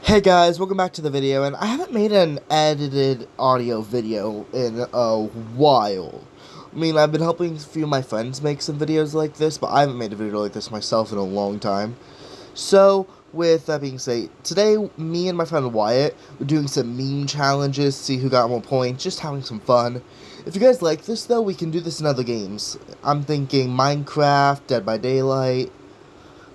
Hey guys, welcome back to the video, and I haven't made an edited audio video in a while. I mean, I've been helping a few of my friends make some videos like this, but I haven't made a video like this myself in a long time. So, with that being said, today, me and my friend Wyatt, we're doing some meme challenges, see who got more points, just having some fun. If you guys like this, though, we can do this in other games. I'm thinking Minecraft, Dead by Daylight,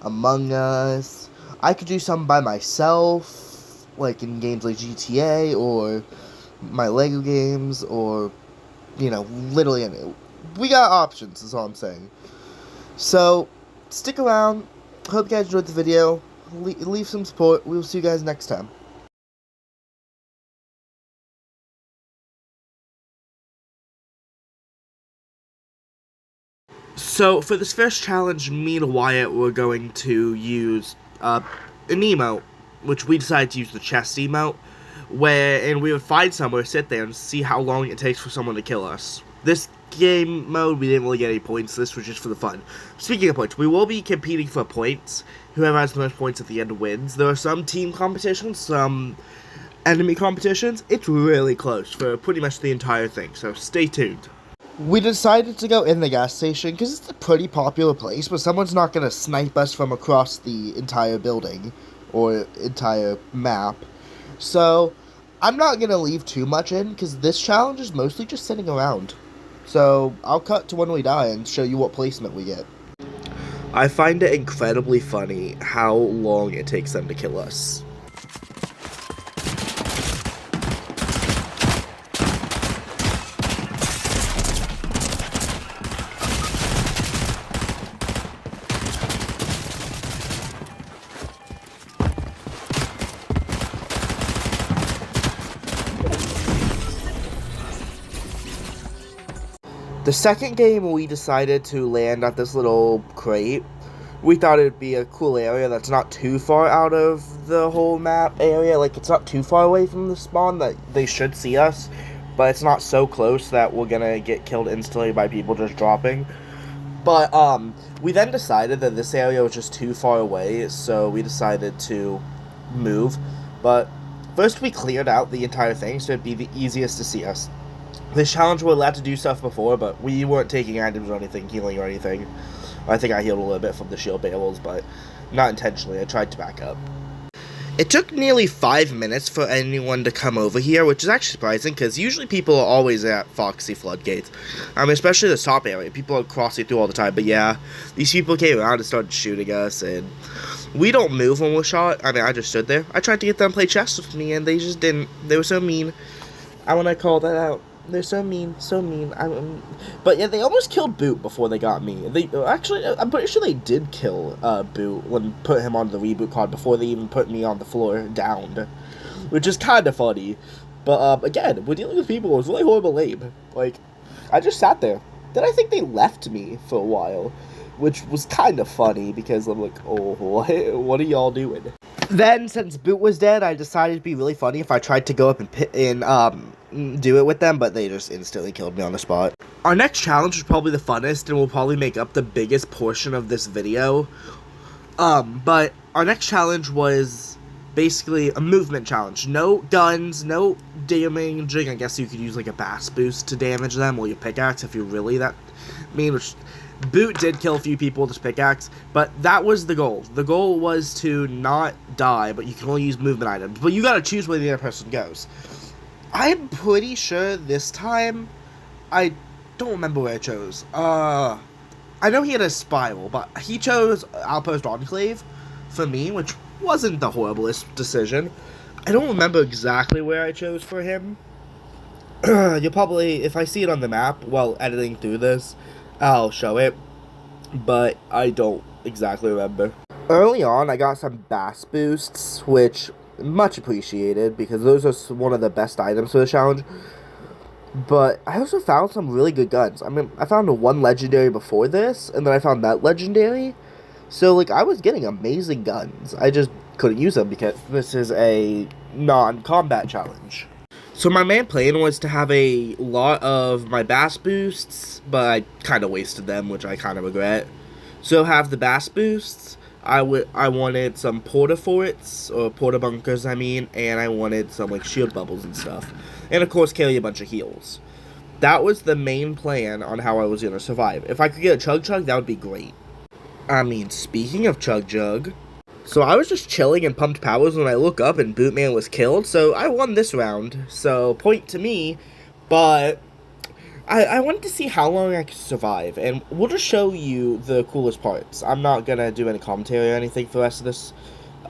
Among Us. I could do some by myself, like in games like GTA, or my LEGO games, or, you know, literally any. We got options, is all I'm saying. So, stick around. Hope you guys enjoyed the video. Leave some support. We will see you guys next time. So, for this first challenge, me and Wyatt were going to use an emote, which we decided to use the chest emote, and we would find somewhere, sit there, and see how long it takes for someone to kill us. This game mode, we didn't really get any points. This was just for the fun. Speaking of points, we will be competing for points. Whoever has the most points at the end wins. There are some team competitions, some enemy competitions. It's really close for pretty much the entire thing, so stay tuned. We decided to go in the gas station because it's a pretty popular place, but someone's not going to snipe us from across the entire building or entire map. So, I'm not going to leave too much in because this challenge is mostly just sitting around. So, I'll cut to when we die and show you what placement we get. I find it incredibly funny how long it takes them to kill us. The second game, we decided to land at this little crate. We thought it would be a cool area that's not too far out of the whole map area. Like, it's not too far away from the spawn that they should see us, but it's not so close that we're gonna get killed instantly by people just dropping. But, we then decided that this area was just too far away, so we decided to move. But first we cleared out the entire thing, so it'd be the easiest to see us. This challenge, we're allowed to do stuff before, but we weren't taking items or anything, healing or anything. I think I healed a little bit from the shield barrels, but not intentionally. I tried to back up. It took nearly 5 minutes for anyone to come over here, which is actually surprising, because usually people are always at Foxy Floodgates. Especially the top area. People are crossing through all the time, but yeah, these people came around and started shooting us, and we don't move when we're shot. I mean, I just stood there. I tried to get them to play chess with me, and they just didn't. They were so mean. I want to call that out. They're so mean, so mean. But yeah, they almost killed Boot before they got me. Actually, I'm pretty sure they did kill Boot when put him on the reboot card before they even put me on the floor downed, which is kind of funny. But again, we're dealing with people who was really horrible lame. Like, I just sat there. Then I think they left me for a while, which was kind of funny because I'm like, oh, what are y'all doing? Then, since Boot was dead, I decided it'd be really funny if I tried to go up and do it with them, but they just instantly killed me on the spot. Our next challenge is probably the funnest and will probably make up the biggest portion of this video. But our next challenge was basically a movement challenge. No guns, no damaging. I guess you could use like a bass boost to damage them, or your pickaxe if you're really that mean, which Boot did kill a few people with his pickaxe, but that was the goal. The goal was to not die, but you can only use movement items. But you gotta choose where the other person goes. I'm pretty sure this time, I don't remember where I chose. I know he had a spiral, but he chose Outpost Enclave for me, which wasn't the horriblest decision. I don't remember exactly where I chose for him. You'll probably, if I see it on the map while editing through this, I'll show it, but I don't exactly remember. Early on, I got some bass boosts, which much appreciated, because those are one of the best items for the challenge. But I also found some really good guns. I mean, I found one legendary before this, and then I found that legendary. So, like, I was getting amazing guns. I just couldn't use them because this is a non-combat challenge. So my main plan was to have a lot of my bass boosts, but I kind of wasted them, which I kind of regret. So have the bass boosts, I wanted some porta forts, or porta bunkers, I mean, and I wanted some, like, shield bubbles and stuff. And, of course, carry a bunch of heals. That was the main plan on how I was going to survive. If I could get a Chug Chug, that would be great. I mean, speaking of Chug Jug, so I was just chilling and pumped powers when I look up and Bootman was killed, so I won this round. So, point to me, but I wanted to see how long I could survive, and we'll just show you the coolest parts. I'm not gonna do any commentary or anything for the rest of this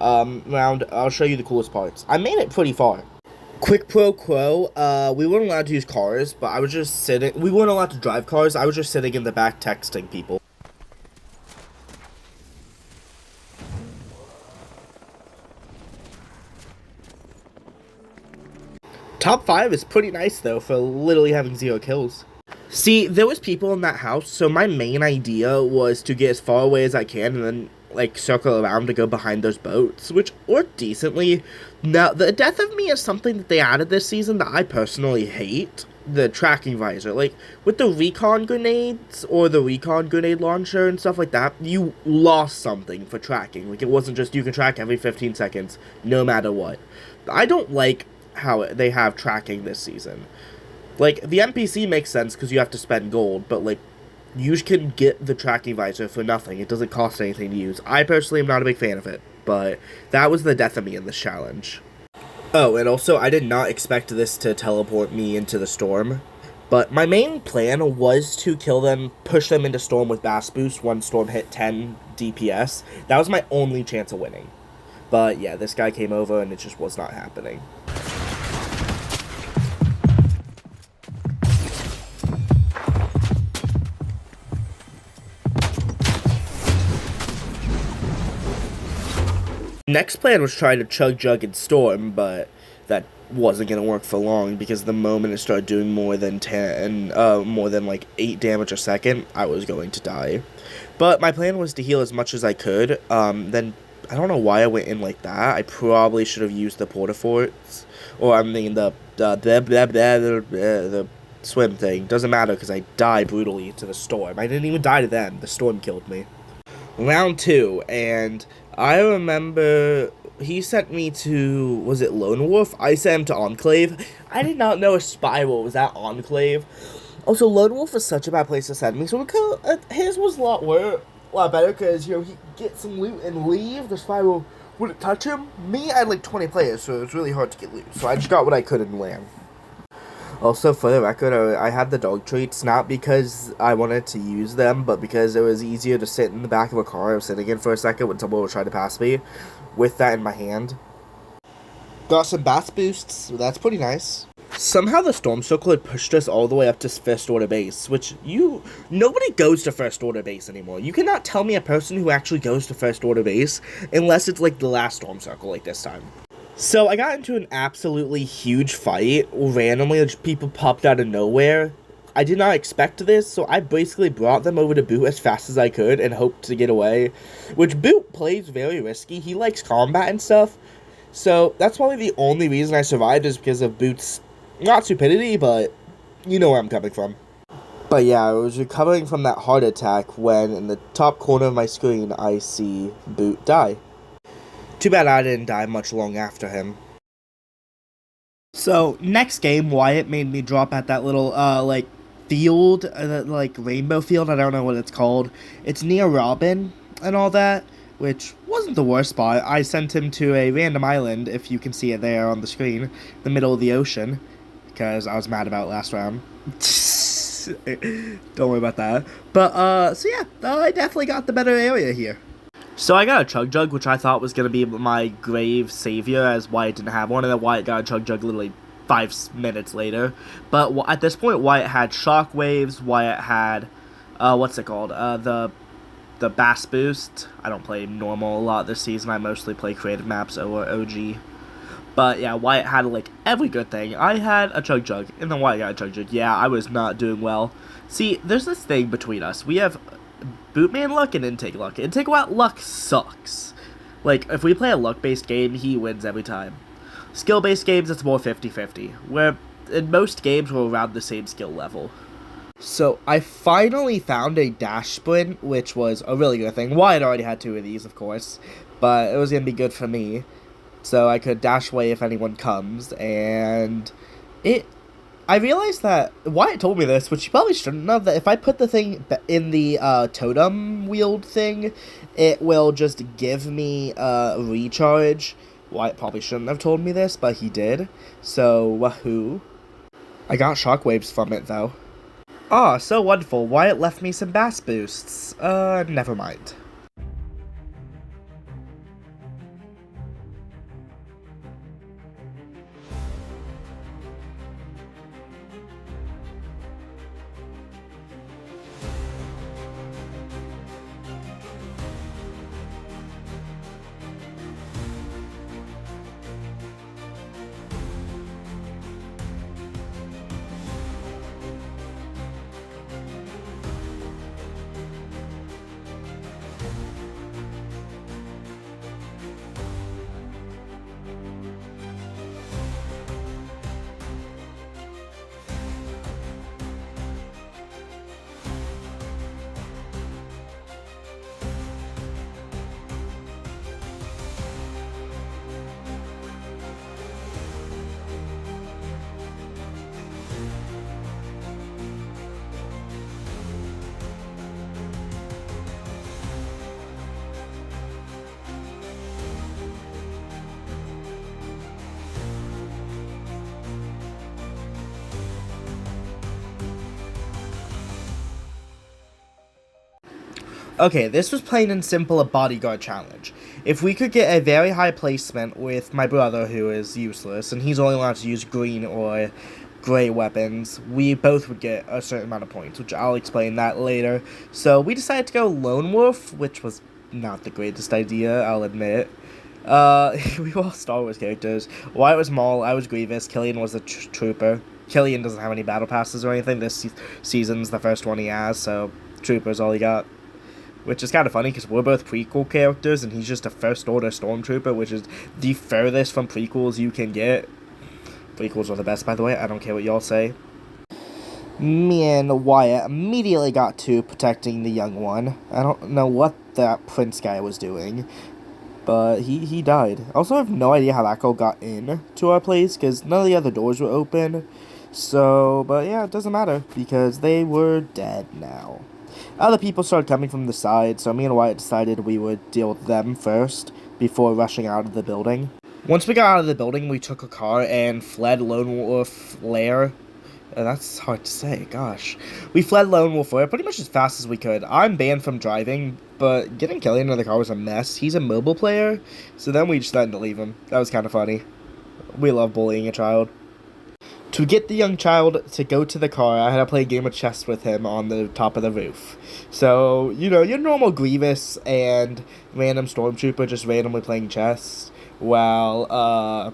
round. I'll show you the coolest parts. I made it pretty far. Quick pro quo, we weren't allowed to use cars, but I was just sitting. We weren't allowed to drive cars. I was just sitting in the back texting people. Top 5 is pretty nice, though, for literally having 0 kills. See, there was people in that house, so my main idea was to get as far away as I can and then, like, circle around to go behind those boats, which worked decently. Now, the death of me is something that they added this season that I personally hate. The tracking visor. Like, with the recon grenades, or the recon grenade launcher and stuff like that, you lost something for tracking. Like, it wasn't just you can track every 15 seconds, no matter what. I don't like how they have tracking this season. Like, the NPC makes sense because you have to spend gold, but, like, you can get the tracking visor for nothing. It doesn't cost anything to use. I personally am not a big fan of it, but that was the death of me in this challenge. Oh, and also, I did not expect this to teleport me into the storm, but my main plan was to kill them, push them into storm with Bass Boost when storm hit 10 DPS. That was my only chance of winning. But yeah, this guy came over and it just was not happening. Next plan was trying to Chug Jug and Storm, but that wasn't going to work for long because the moment it started doing more than like 8 damage a second, I was going to die. But my plan was to heal as much as I could. Then I don't know why I went in like that. I probably should have used the porta forts, or I mean the swim thing. Doesn't matter because I died brutally to the storm. I didn't even die to them. The storm killed me. Round 2, and I remember he sent me to, was it Lone Wolf? I sent him to Enclave. I did not know a Spiral was at Enclave. Also, Lone Wolf was such a bad place to send me, so his was a lot better, because, you know, he could get some loot and leave. The Spiral wouldn't touch him. Me, I had like 20 players, so it was really hard to get loot, so I just got what I could and land. Also, for the record, I had the dog treats, not because I wanted to use them, but because it was easier to sit in the back of a car. I was sitting in for a second when someone was trying to pass me, with that in my hand. Got some Bass Boosts, so that's pretty nice. Somehow the Storm Circle had pushed us all the way up to First Order Base, which nobody goes to First Order Base anymore. You cannot tell me a person who actually goes to First Order Base, unless it's like the last Storm Circle, like this time. So, I got into an absolutely huge fight. Randomly, people popped out of nowhere. I did not expect this, so I basically brought them over to Boot as fast as I could and hoped to get away. Which, Boot plays very risky. He likes combat and stuff. So, that's probably the only reason I survived is because of Boot's, not stupidity, but you know where I'm coming from. But yeah, I was recovering from that heart attack when, in the top corner of my screen, I see Boot die. Too bad I didn't die much long after him. So, next game, Wyatt made me drop at that little, like, field, like, rainbow field, I don't know what it's called. It's near Robin and all that, which wasn't the worst spot. I sent him to a random island, if you can see it there on the screen, the middle of the ocean, because I was mad about last round. Don't worry about that. But, so yeah, I definitely got the better area here. So I got a Chug Jug, which I thought was going to be my grave savior, as Wyatt didn't have one, and then Wyatt got a Chug Jug literally 5 minutes later. But at this point, Wyatt had Shockwaves, Wyatt had, what's it called, the Bass Boost. I don't play normal a lot this season, I mostly play creative maps or OG. But yeah, Wyatt had, like, every good thing. I had a Chug Jug, and then Wyatt got a Chug Jug. Yeah, I was not doing well. See, there's this thing between us. We have Bootman luck and Intake luck. Intake luck sucks. Like, if we play a luck-based game, he wins every time. Skill-based games, it's more 50-50. Where, in most games, we're around the same skill level. So I finally found a dash sprint, which was a really good thing. Well, I'd already had 2 of these, of course, but it was going to be good for me. So I could dash away if anyone comes, and I realized that Wyatt told me this, which you probably shouldn't have, that if I put the thing in the totem wheeled thing, it will just give me a recharge. Wyatt probably shouldn't have told me this, but he did. So, wahoo. I got shockwaves from it, though. Ah, so wonderful. Wyatt left me some bass boosts. Never mind. Okay, this was plain and simple a bodyguard challenge. If we could get a very high placement with my brother, who is useless, and he's only allowed to use green or gray weapons, we both would get a certain amount of points, which I'll explain that later. So we decided to go Lone Wolf, which was not the greatest idea, I'll admit. We were all Star Wars characters. Wyatt was Maul, I was Grievous, Killian was the Trooper. Killian doesn't have any battle passes or anything. This season's the first one he has, so Trooper's all he got. Which is kind of funny, because we're both prequel characters, and he's just a First Order Stormtrooper, which is the furthest from prequels you can get. Prequels are the best, by the way. I don't care what y'all say. Me and Wyatt immediately got to protecting the young one. I don't know what that prince guy was doing, but he died. Also, I have no idea how that girl got in to our place, because none of the other doors were open. So, but yeah, it doesn't matter, because they were dead now. Other people started coming from the side, so me and Wyatt decided we would deal with them first, before rushing out of the building. Once we got out of the building, we took a car and fled Lone Wolf Lair. That's hard to say, gosh. We fled Lone Wolf Lair pretty much as fast as we could. I'm banned from driving, but getting Killian in the car was a mess. He's a mobile player, so then we just decided to leave him. That was kind of funny. We love bullying a child. To get the young child to go to the car, I had to play a game of chess with him on the top of the roof. So, you know, your normal Grievous and random Stormtrooper just randomly playing chess, while,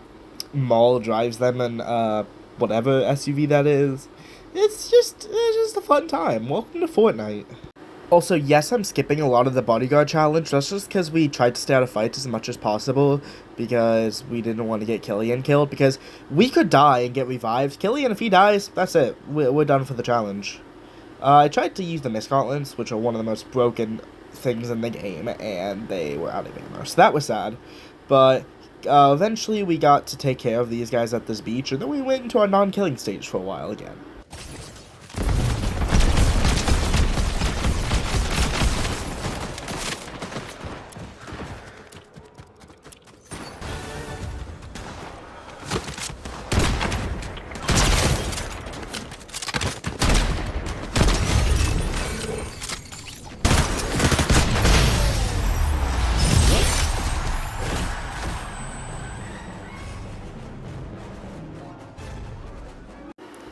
Maul drives them in, whatever SUV that is. It's just a fun time. Welcome to Fortnite. Also, yes, I'm skipping a lot of the bodyguard challenge. That's just because we tried to stay out of fights as much as possible, because we didn't want to get Killian killed, because we could die and get revived. Killian, if he dies, that's it. We're done for the challenge. I tried to use the Misgauntlets, which are one of the most broken things in the game, and they were out of ammo, so that was sad. But eventually we got to take care of these guys at this beach, and then we went into our non-killing stage for a while again.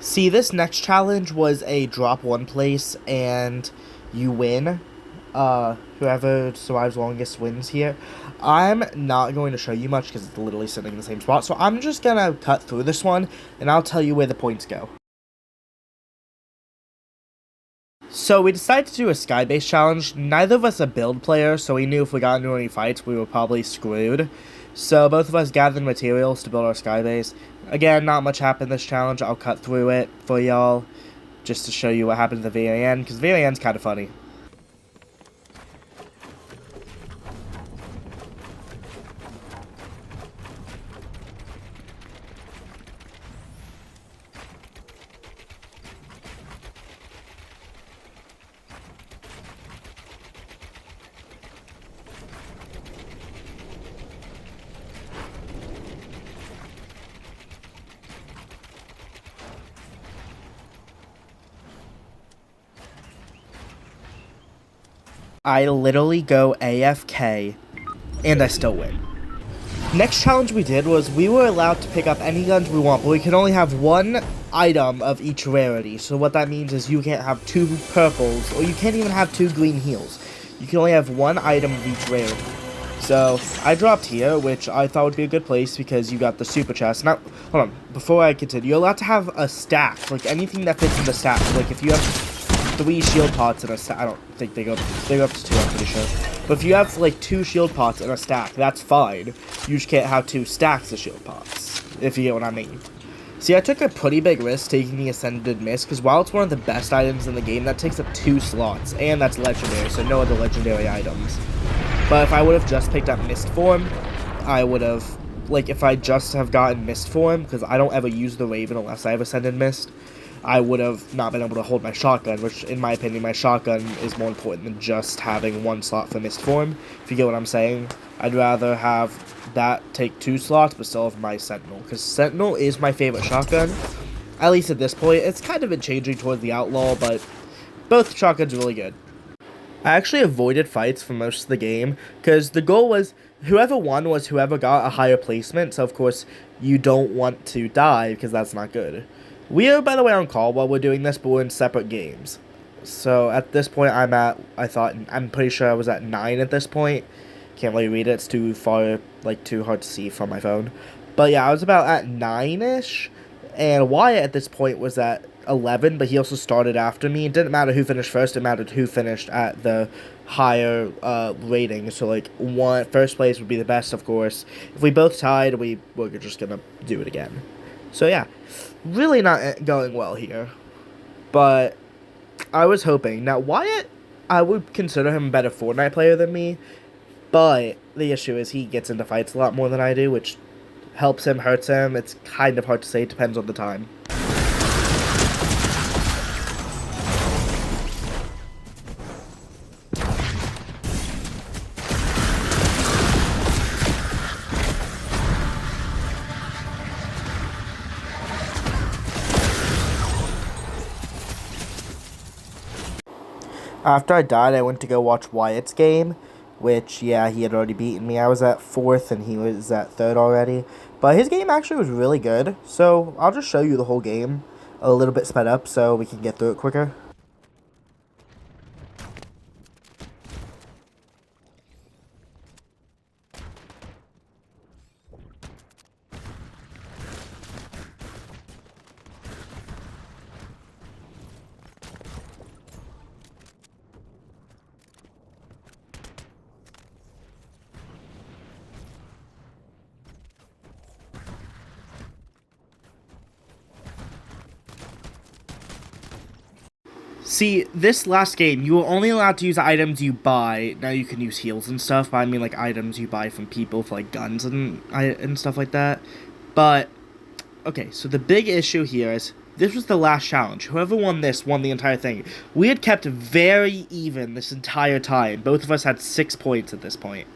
See, this next challenge was a drop one place, and you win. Whoever survives longest wins here. I'm not going to show you much, because it's literally sitting in the same spot, so I'm just gonna cut through this one, and I'll tell you where the points go. So we decided to do a sky-based challenge. Neither of us are build players, so we knew if we got into any fights, we were probably screwed. So both of us gathered materials to build our sky base. Again, not much happened this challenge. I'll cut through it for y'all. just to show you what happened at the very end, because the very end's kind of funny. I literally go AFK, and I still win. Next challenge we did was we were allowed to pick up any guns we want, but we can only have one item of each rarity. So what that means is you can't have 2 purples, or you can't even have 2 green heals. You can only have 1 item of each rarity. So I dropped here, which I thought would be a good place because you got the super chest. Now, hold on, before I continue, you're allowed to have a stack, like anything that fits in the stack. Like if you have 3 shield pots in a stack. I don't think they go up to 2, I'm pretty sure. But if you have like 2 shield pots in a stack, that's fine. You just can't have 2 stacks of shield pots, if you get what I mean. See, I took a pretty big risk taking the Ascended Mist, because while it's one of the best items in the game, that takes up 2 slots, and that's legendary, so no other legendary items. But if I would have just picked up Mist Form, I would have, like, if I just have gotten Mist Form, because I don't ever use the Raven unless I have Ascended Mist, I would have not been able to hold my shotgun, which, in my opinion, my shotgun is more important than just having 1 slot for Mist Form, if you get what I'm saying. I'd rather have that take 2 slots, but still have my Sentinel, because Sentinel is my favorite shotgun, at least at this point. It's kind of been changing towards the Outlaw, but both shotguns are really good. I actually avoided fights for most of the game, because the goal was, whoever won was whoever got a higher placement, so of course, you don't want to die, because that's not good. We are, by the way, on call while we're doing this, but we're in separate games. So, at this point, I'm pretty sure I was at 9 at this point. Can't really read it, it's too far, like, too hard to see from my phone. But yeah, I was about at 9-ish, and Wyatt at this point was at 11, but he also started after me. It didn't matter who finished first, it mattered who finished at the higher rating. So, like, first place would be the best, of course. If we both tied, we're just gonna do it again. So yeah, really not going well here, but I was hoping. Now Wyatt, I would consider him a better Fortnite player than me, but the issue is he gets into fights a lot more than I do, which helps him, hurts him. It's kind of hard to say, it depends on the time. After I died, I went to go watch Wyatt's game, which, yeah, he had already beaten me. I was at 4th, and he was at 3rd already. But his game actually was really good, so I'll just show you the whole game a little bit sped up so we can get through it quicker. See, this last game, you were only allowed to use items you buy. Now you can use heals and stuff, but I mean, like, items you buy from people for, like, guns and stuff like that. But, okay, so the big issue here is, this was the last challenge. Whoever won this won the entire thing. We had kept very even this entire time. Both of us had 6 points at this point.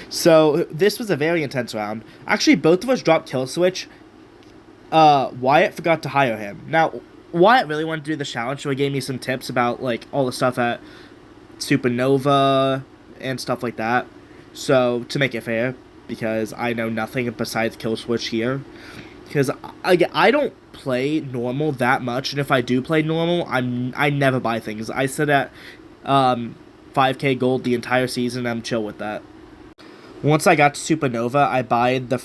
So, this was a very intense round. Actually, both of us dropped kill switch. Wyatt forgot to hire him. Now, Wyatt really wanted to do the challenge, so he gave me some tips about, like, all the stuff at Supernova and stuff like that. So, to make it fair, because I know nothing besides kill switch here. Because I don't play normal that much, and if I do play normal, I never buy things. I sit at 5k gold the entire season, and I'm chill with that. Once I got to Supernova, I buyed the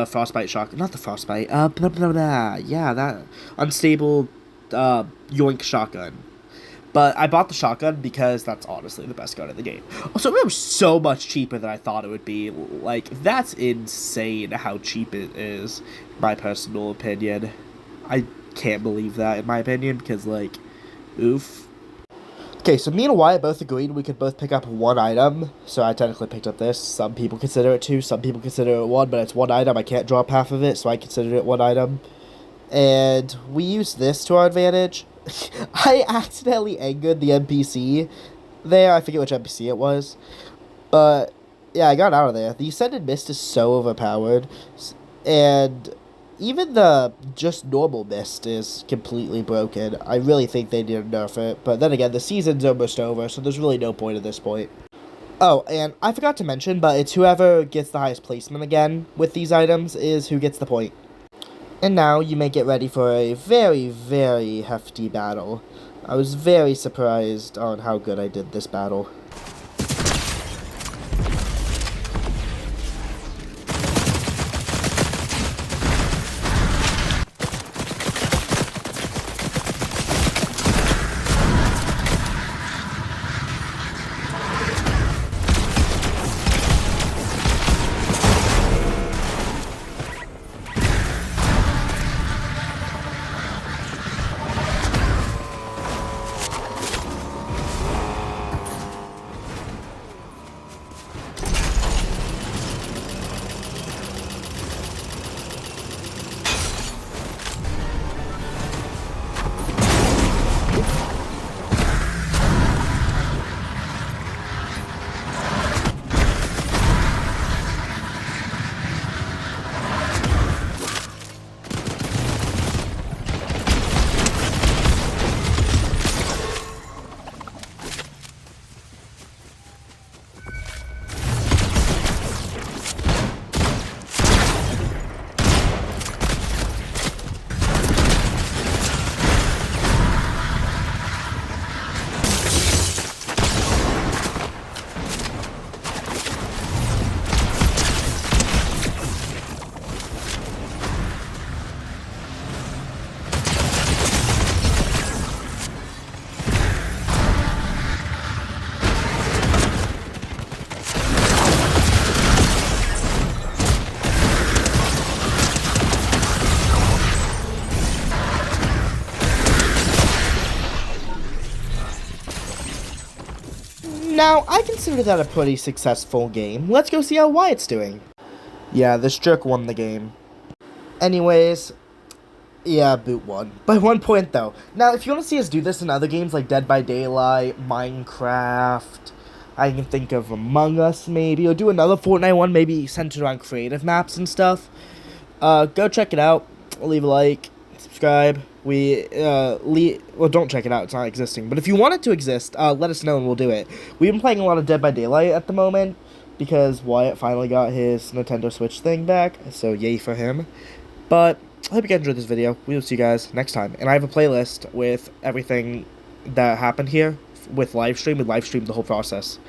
Frostbite shotgun. Not the Frostbite. Yeah, that unstable Yoink shotgun. But I bought the shotgun because that's honestly the best gun in the game. Also, it was so much cheaper than I thought it would be. Like, that's insane how cheap it is, my personal opinion. I can't believe that, in my opinion, because, like, Oof. Okay, so me and Wyatt both agreed we could both pick up one item. So I technically picked up this. Some people consider it two, some people consider it one, but it's one item. I can't drop half of it, so I considered it one item. And we used this to our advantage. I accidentally angered the NPC there. I forget which NPC it was. But, yeah, I got out of there. The Ascended Mist is so overpowered. And even the just normal Mist is completely broken. I really think they need to nerf it. But then again, the season's almost over, so there's really no point at this point. Oh, and I forgot to mention, but it's whoever gets the highest placement again with these items is who gets the point. And now you may get ready for a very, very hefty battle. I was very surprised on how good I did this battle. Now, I consider that a pretty successful game. Let's go see how Wyatt's doing. Yeah, this jerk won the game. Anyways, yeah, Boot won. By 1 point, though. Now, if you want to see us do this in other games like Dead by Daylight, Minecraft, I can think of Among Us, maybe, or do another Fortnite one, maybe centered on creative maps and stuff, go check it out. Leave a like, subscribe. Well, don't check it out, it's not existing. But if you want it to exist, let us know and we'll do it. We've been playing a lot of Dead by Daylight at the moment, because Wyatt finally got his Nintendo Switch thing back, so yay for him. But I hope you guys enjoyed this video. We will see you guys next time. And I have a playlist with everything that happened here with Livestream. We livestreamed the whole process.